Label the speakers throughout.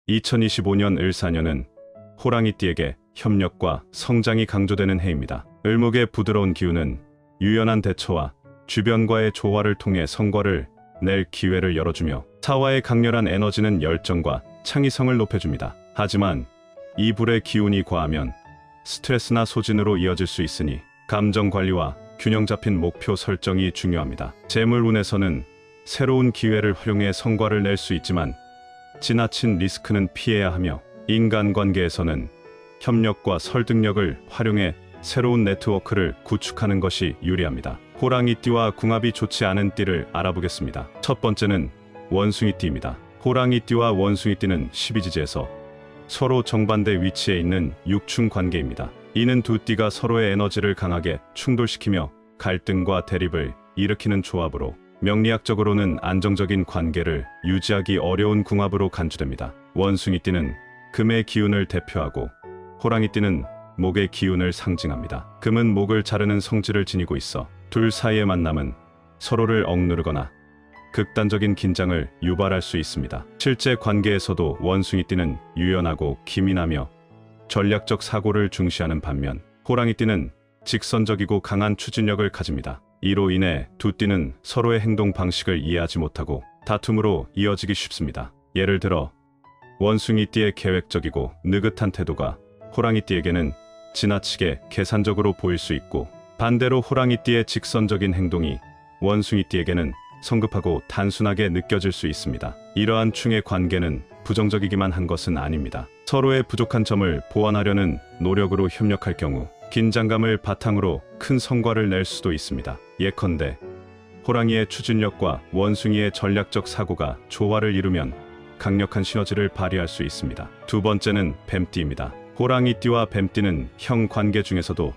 Speaker 1: 2025년 을사년은 호랑이띠에게 협력과 성장이 강조되는 해입니다. 을목의 부드러운 기운은 유연한 대처와 주변과의 조화를 통해 성과를 낼 기회를 열어주며 사화의 강렬한 에너지는 열정과 창의성을 높여줍니다. 하지만 이 불의 기운이 과하면 스트레스나 소진으로 이어질 수 있으니 감정 관리와 균형 잡힌 목표 설정이 중요합니다. 재물운에서는 새로운 기회를 활용해 성과를 낼 수 있지만 지나친 리스크는 피해야 하며 인간관계에서는 협력과 설득력을 활용해 새로운 네트워크를 구축하는 것이 유리합니다. 호랑이띠와 궁합이 좋지 않은 띠를 알아보겠습니다. 첫 번째는 원숭이띠입니다. 호랑이띠와 원숭이띠는 12지지에서 서로 정반대 위치에 있는 육충 관계입니다. 이는 두 띠가 서로의 에너지를 강하게 충돌시키며 갈등과 대립을 일으키는 조합으로 명리학적으로는 안정적인 관계를 유지하기 어려운 궁합으로 간주됩니다. 원숭이띠는 금의 기운을 대표하고 호랑이띠는 목의 기운을 상징합니다. 금은 목을 자르는 성질을 지니고 있어 둘 사이의 만남은 서로를 억누르거나 극단적인 긴장을 유발할 수 있습니다. 실제 관계에서도 원숭이띠는 유연하고 기민하며 전략적 사고를 중시하는 반면 호랑이띠는 직선적이고 강한 추진력을 가집니다. 이로 인해 두 띠는 서로의 행동 방식을 이해하지 못하고 다툼으로 이어지기 쉽습니다. 예를 들어 원숭이띠의 계획적이고 느긋한 태도가 호랑이띠에게는 지나치게 계산적으로 보일 수 있고, 반대로 호랑이띠의 직선적인 행동이 원숭이띠에게는 성급하고 단순하게 느껴질 수 있습니다. 이러한 충의 관계는 부정적이기만 한 것은 아닙니다. 서로의 부족한 점을 보완하려는 노력으로 협력할 경우 긴장감을 바탕으로 큰 성과를 낼 수도 있습니다. 예컨대 호랑이의 추진력과 원숭이의 전략적 사고가 조화를 이루면 강력한 시너지를 발휘할 수 있습니다. 두 번째는 뱀띠입니다. 호랑이띠와 뱀띠는 형 관계 중에서도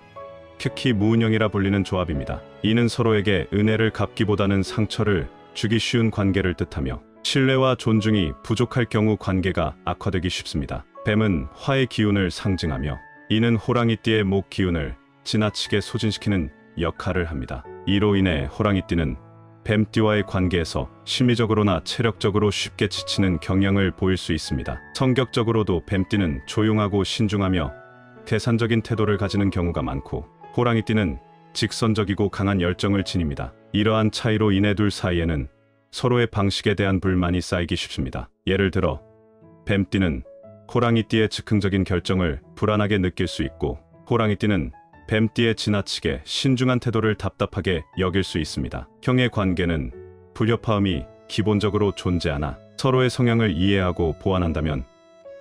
Speaker 1: 특히 무운형이라 불리는 조합입니다. 이는 서로에게 은혜를 갚기보다는 상처를 주기 쉬운 관계를 뜻하며 신뢰와 존중이 부족할 경우 관계가 악화되기 쉽습니다. 뱀은 화의 기운을 상징하며 이는 호랑이띠의 목 기운을 지나치게 소진시키는 역할을 합니다. 이로 인해 호랑이띠는 뱀띠와의 관계에서 심리적으로나 체력적으로 쉽게 지치는 경향을 보일 수 있습니다. 성격적으로도 뱀띠는 조용하고 신중하며 계산적인 태도를 가지는 경우가 많고, 호랑이띠는 직선적이고 강한 열정을 지닙니다. 이러한 차이로 인해 둘 사이에는 서로의 방식에 대한 불만이 쌓이기 쉽습니다. 예를 들어 뱀띠는 호랑이띠의 즉흥적인 결정을 불안하게 느낄 수 있고, 호랑이띠는 뱀띠의 지나치게 신중한 태도를 답답하게 여길 수 있습니다. 형의 관계는 불협화음이 기본적으로 존재하나 서로의 성향을 이해하고 보완한다면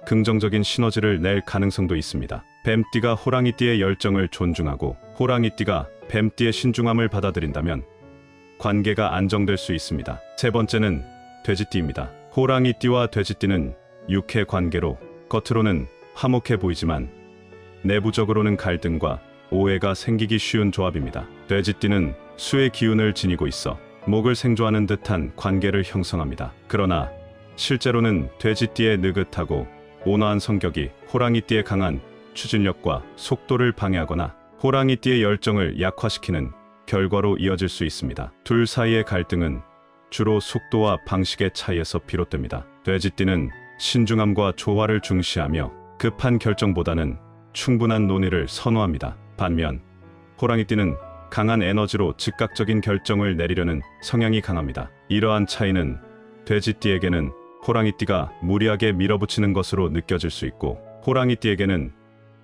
Speaker 1: 긍정적인 시너지를 낼 가능성도 있습니다. 뱀띠가 호랑이띠의 열정을 존중하고 호랑이띠가 뱀띠의 신중함을 받아들인다면 관계가 안정될 수 있습니다. 세 번째는 돼지띠입니다. 호랑이띠와 돼지띠는 육해 관계로 겉으로는 화목해 보이지만 내부적으로는 갈등과 오해가 생기기 쉬운 조합입니다. 돼지띠는 수의 기운을 지니고 있어 목을 생조하는 듯한 관계를 형성합니다. 그러나 실제로는 돼지띠의 느긋하고 온화한 성격이 호랑이띠의 강한 추진력과 속도를 방해하거나 호랑이띠의 열정을 약화시키는 결과로 이어질 수 있습니다. 둘 사이의 갈등은 주로 속도와 방식의 차이에서 비롯됩니다. 돼지띠는 신중함과 조화를 중시하며 급한 결정보다는 충분한 논의를 선호합니다. 반면 호랑이띠는 강한 에너지로 즉각적인 결정을 내리려는 성향이 강합니다. 이러한 차이는 돼지띠에게는 호랑이띠가 무리하게 밀어붙이는 것으로 느껴질 수 있고, 호랑이띠에게는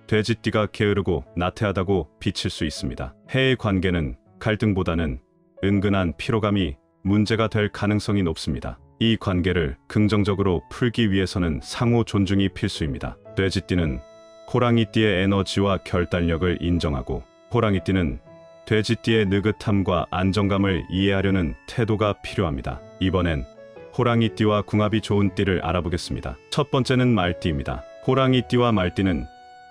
Speaker 1: 돼지띠가 게으르고 나태하다고 비칠 수 있습니다. 해의 관계는 갈등보다는 은근한 피로감이 문제가 될 가능성이 높습니다. 이 관계를 긍정적으로 풀기 위해서는 상호 존중이 필수입니다. 돼지띠는 호랑이띠의 에너지와 결단력을 인정하고, 호랑이띠는 돼지띠의 느긋함과 안정감을 이해하려는 태도가 필요합니다. 이번엔 호랑이띠와 궁합이 좋은 띠를 알아보겠습니다. 첫 번째는 말띠입니다. 호랑이띠와 말띠는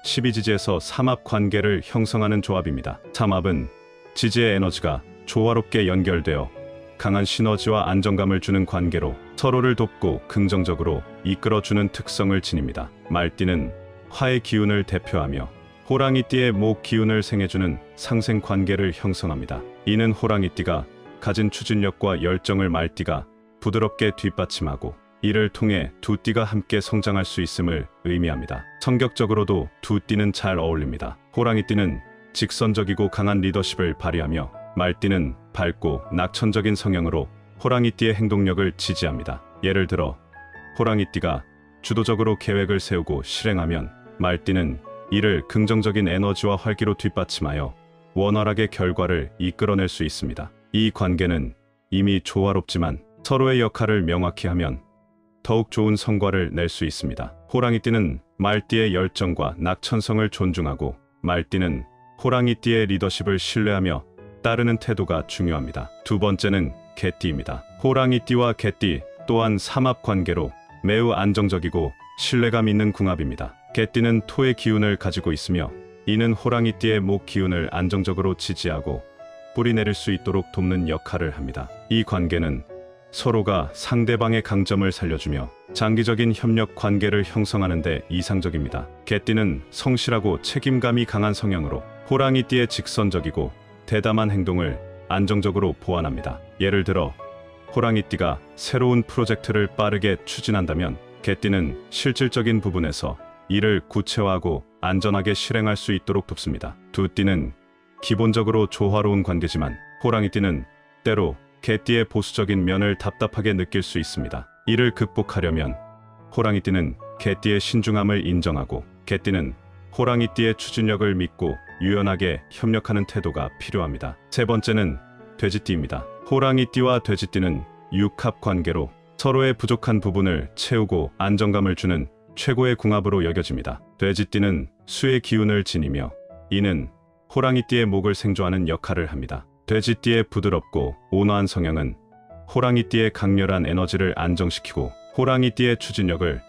Speaker 1: 12지지에서 삼합 관계를 형성하는 조합입니다. 삼합은 지지의 에너지가 조화롭게 연결되어 강한 시너지와 안정감을 주는 관계로 서로를 돕고 긍정적으로 이끌어주는 특성을 지닙니다. 말띠는 화의 기운을 대표하며 호랑이띠의 목 기운을 생해주는 상생 관계를 형성합니다. 이는 호랑이띠가 가진 추진력과 열정을 말띠가 부드럽게 뒷받침하고, 이를 통해 두 띠가 함께 성장할 수 있음을 의미합니다. 성격적으로도 두 띠는 잘 어울립니다. 호랑이띠는 직선적이고 강한 리더십을 발휘하며 말띠는 밝고 낙천적인 성향으로 호랑이띠의 행동력을 지지합니다. 예를 들어 호랑이띠가 주도적으로 계획을 세우고 실행하면 말띠는 이를 긍정적인 에너지와 활기로 뒷받침하여 원활하게 결과를 이끌어낼 수 있습니다. 이 관계는 이미 조화롭지만 서로의 역할을 명확히 하면 더욱 좋은 성과를 낼 수 있습니다. 호랑이띠는 말띠의 열정과 낙천성을 존중하고 말띠는 호랑이띠의 리더십을 신뢰하며 따르는 태도가 중요합니다. 두 번째는 개띠입니다. 호랑이띠와 개띠 또한 삼합관계로 매우 안정적이고 신뢰감 있는 궁합입니다. 개띠는 토의 기운을 가지고 있으며 이는 호랑이띠의 목 기운을 안정적으로 지지하고 뿌리내릴 수 있도록 돕는 역할을 합니다. 이 관계는 서로가 상대방의 강점을 살려주며 장기적인 협력 관계를 형성하는 데 이상적입니다. 개띠는 성실하고 책임감이 강한 성향으로 호랑이띠의 직선적이고 대담한 행동을 안정적으로 보완합니다. 예를 들어 호랑이띠가 새로운 프로젝트를 빠르게 추진한다면 개띠는 실질적인 부분에서 이를 구체화하고 안전하게 실행할 수 있도록 돕습니다. 두 띠는 기본적으로 조화로운 관계지만 호랑이띠는 때로 개띠의 보수적인 면을 답답하게 느낄 수 있습니다. 이를 극복하려면 호랑이띠는 개띠의 신중함을 인정하고 개띠는 호랑이띠의 추진력을 믿고 유연하게 협력하는 태도가 필요합니다. 세 번째는 돼지띠입니다. 호랑이띠와 돼지띠는 육합 관계로 서로의 부족한 부분을 채우고 안정감을 주는 최고의 궁합으로 여겨집니다. 돼지띠는 수의 기운을 지니며 이는 호랑이띠의 목을 생조하는 역할을 합니다. 돼지띠의 부드럽고 온화한 성향은 호랑이띠의 강렬한 에너지를 안정시키고 호랑이띠의 추진력을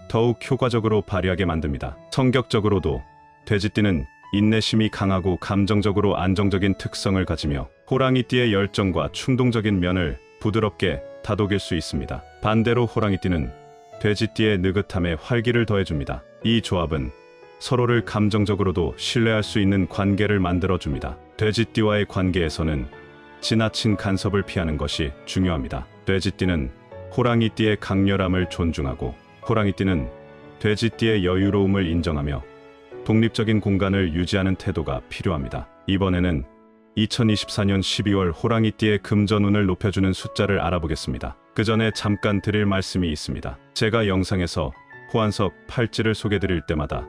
Speaker 1: 더욱 효과적으로 발휘하게 만듭니다. 성격적으로도 돼지띠는 인내심이 강하고 감정적으로 안정적인 특성을 가지며 호랑이띠의 열정과 충동적인 면을 부드럽게 다독일 수 있습니다. 반대로 호랑이띠는 돼지띠의 느긋함에 활기를 더해줍니다. 이 조합은 서로를 감정적으로도 신뢰할 수 있는 관계를 만들어줍니다. 돼지띠와의 관계에서는 지나친 간섭을 피하는 것이 중요합니다. 돼지띠는 호랑이띠의 강렬함을 존중하고 호랑이띠는 돼지띠의 여유로움을 인정하며 독립적인 공간을 유지하는 태도가 필요합니다. 이번에는 2024년 12월 호랑이띠의 금전운을 높여주는 숫자를 알아보겠습니다. 그 전에 잠깐 드릴 말씀이 있습니다. 제가 영상에서 호환석 팔찌를 소개드릴 때마다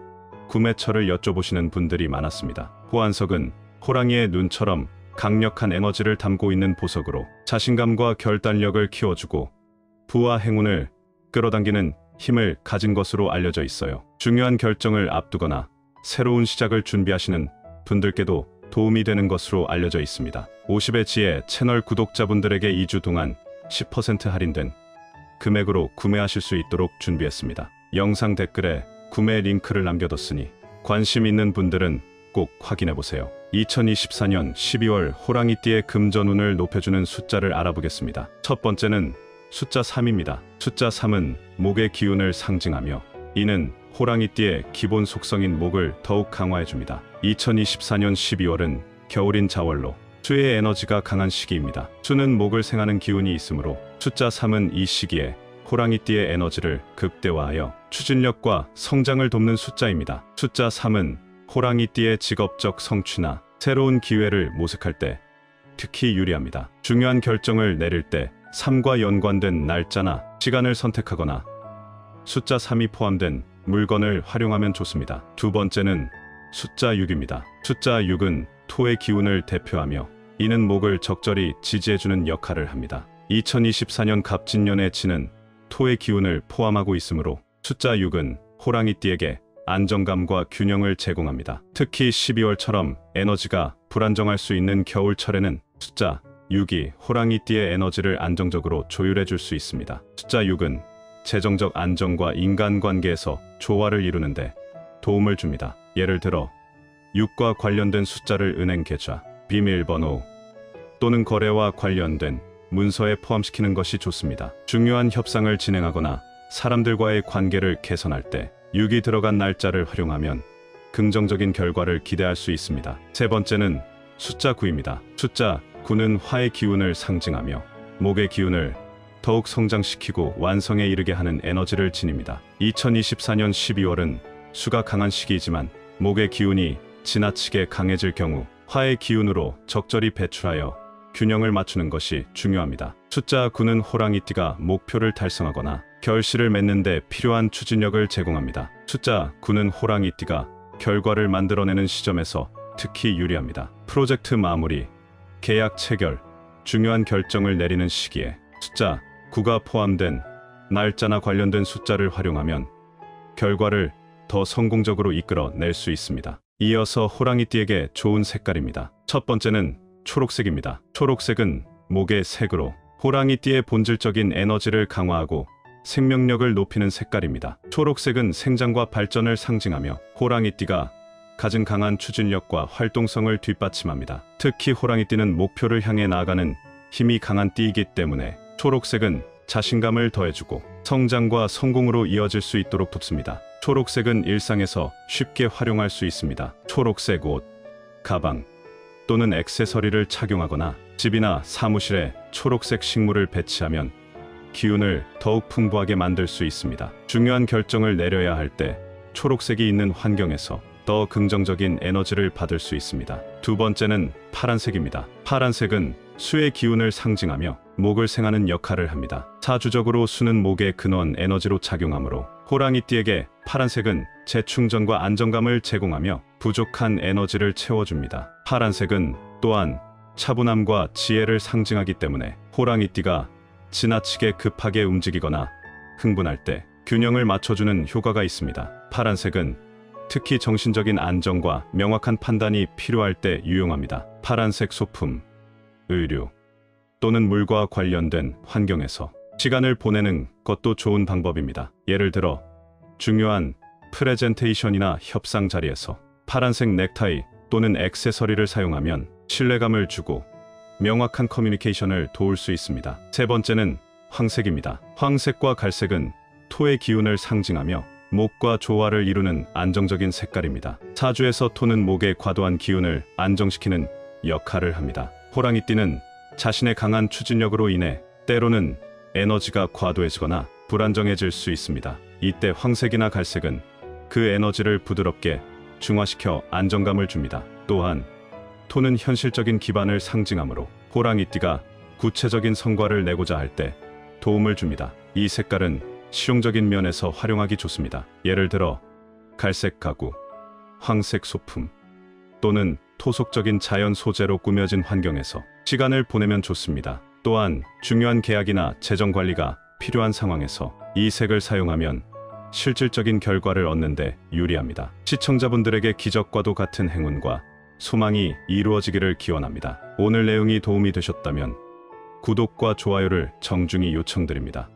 Speaker 1: 구매처를 여쭤보시는 분들이 많았습니다. 호환석은 호랑이의 눈처럼 강력한 에너지를 담고 있는 보석으로 자신감과 결단력을 키워주고 부와 행운을 끌어당기는 힘을 가진 것으로 알려져 있어요. 중요한 결정을 앞두거나 새로운 시작을 준비하시는 분들께도 도움이 되는 것으로 알려져 있습니다. 50의 지혜 채널 구독자분들에게 2주 동안 10% 할인된 금액으로 구매하실 수 있도록 준비했습니다. 영상 댓글에 구매 링크를 남겨뒀으니 관심 있는 분들은 꼭 확인해보세요. 2024년 12월 호랑이띠의 금전운을 높여주는 숫자를 알아보겠습니다. 첫 번째는 숫자 3입니다. 숫자 3은 목의 기운을 상징하며 이는 호랑이띠의 기본 속성인 목을 더욱 강화해줍니다. 2024년 12월은 겨울인 자월로 수의 에너지가 강한 시기입니다. 수는 목을 생하는 기운이 있으므로 숫자 3은 이 시기에 호랑이띠의 에너지를 극대화하여 추진력과 성장을 돕는 숫자입니다. 숫자 3은 호랑이띠의 직업적 성취나 새로운 기회를 모색할 때 특히 유리합니다. 중요한 결정을 내릴 때 3과 연관된 날짜나 시간을 선택하거나 숫자 3이 포함된 물건을 활용하면 좋습니다. 두 번째는 숫자 6입니다. 숫자 6은 토의 기운을 대표하며 이는 목을 적절히 지지해주는 역할을 합니다. 2024년 갑진년의 지는 토의 기운을 포함하고 있으므로 숫자 6은 호랑이띠에게 안정감과 균형을 제공합니다. 특히 12월처럼 에너지가 불안정할 수 있는 겨울철에는 숫자 6이 호랑이띠의 에너지를 안정적으로 조율해 줄 수 있습니다. 숫자 6은 재정적 안정과 인간관계에서 조화를 이루는데 도움을 줍니다. 예를 들어 6과 관련된 숫자를 은행 계좌, 비밀번호 또는 거래와 관련된 문서에 포함시키는 것이 좋습니다. 중요한 협상을 진행하거나 사람들과의 관계를 개선할 때 6이 들어간 날짜를 활용하면 긍정적인 결과를 기대할 수 있습니다. 세 번째는 숫자 9입니다. 숫자 9는 화의 기운을 상징하며 목의 기운을 더욱 성장시키고 완성에 이르게 하는 에너지를 지닙니다. 2024년 12월은 수가 강한 시기이지만 목의 기운이 지나치게 강해질 경우 화의 기운으로 적절히 배출하여 균형을 맞추는 것이 중요합니다. 숫자 9는 호랑이띠가 목표를 달성하거나 결실을 맺는 데 필요한 추진력을 제공합니다. 숫자 9는 호랑이띠가 결과를 만들어내는 시점에서 특히 유리합니다. 프로젝트 마무리, 계약 체결, 중요한 결정을 내리는 시기에 숫자 9가 포함된 날짜나 관련된 숫자를 활용하면 결과를 더 성공적으로 이끌어낼 수 있습니다. 이어서 호랑이띠에게 좋은 색깔입니다. 첫 번째는 초록색입니다. 초록색은 목의 색으로 호랑이띠의 본질적인 에너지를 강화하고 생명력을 높이는 색깔입니다. 초록색은 생장과 발전을 상징하며 호랑이띠가 가진 강한 추진력과 활동성을 뒷받침합니다. 특히 호랑이띠는 목표를 향해 나아가는 힘이 강한 띠이기 때문에 초록색은 자신감을 더해주고 성장과 성공으로 이어질 수 있도록 돕습니다. 초록색은 일상에서 쉽게 활용할 수 있습니다. 초록색 옷, 가방 또는 액세서리를 착용하거나 집이나 사무실에 초록색 식물을 배치하면 기운을 더욱 풍부하게 만들 수 있습니다. 중요한 결정을 내려야 할 때 초록색이 있는 환경에서 더 긍정적인 에너지를 받을 수 있습니다. 두 번째는 파란색입니다. 파란색은 수의 기운을 상징하며 목을 생하는 역할을 합니다. 사주적으로 수는 목의 근원 에너지로 작용하므로 호랑이띠에게 파란색은 재충전과 안정감을 제공하며 부족한 에너지를 채워줍니다. 파란색은 또한 차분함과 지혜를 상징하기 때문에 호랑이띠가 지나치게 급하게 움직이거나 흥분할 때 균형을 맞춰주는 효과가 있습니다. 파란색은 특히 정신적인 안정과 명확한 판단이 필요할 때 유용합니다. 파란색 소품, 의류 또는 물과 관련된 환경에서 시간을 보내는 것도 좋은 방법입니다. 예를 들어 중요한 프레젠테이션이나 협상 자리에서 파란색 넥타이 또는 액세서리를 사용하면 신뢰감을 주고 명확한 커뮤니케이션을 도울 수 있습니다. 세 번째는 황색입니다. 황색과 갈색은 토의 기운을 상징하며 목과 조화를 이루는 안정적인 색깔입니다. 사주에서 토는 목의 과도한 기운을 안정시키는 역할을 합니다. 호랑이띠는 자신의 강한 추진력으로 인해 때로는 에너지가 과도해지거나 불안정해질 수 있습니다. 이때 황색이나 갈색은 그 에너지를 부드럽게 중화시켜 안정감을 줍니다. 또한 토는 현실적인 기반을 상징하므로 호랑이띠가 구체적인 성과를 내고자 할 때 도움을 줍니다. 이 색깔은 실용적인 면에서 활용하기 좋습니다. 예를 들어 갈색 가구, 황색 소품 또는 토속적인 자연 소재로 꾸며진 환경에서 시간을 보내면 좋습니다. 또한 중요한 계약이나 재정 관리가 필요한 상황에서 이 색을 사용하면 실질적인 결과를 얻는 데 유리합니다. 시청자분들에게 기적과도 같은 행운과 소망이 이루어지기를 기원합니다. 오늘 내용이 도움이 되셨다면 구독과 좋아요를 정중히 요청드립니다.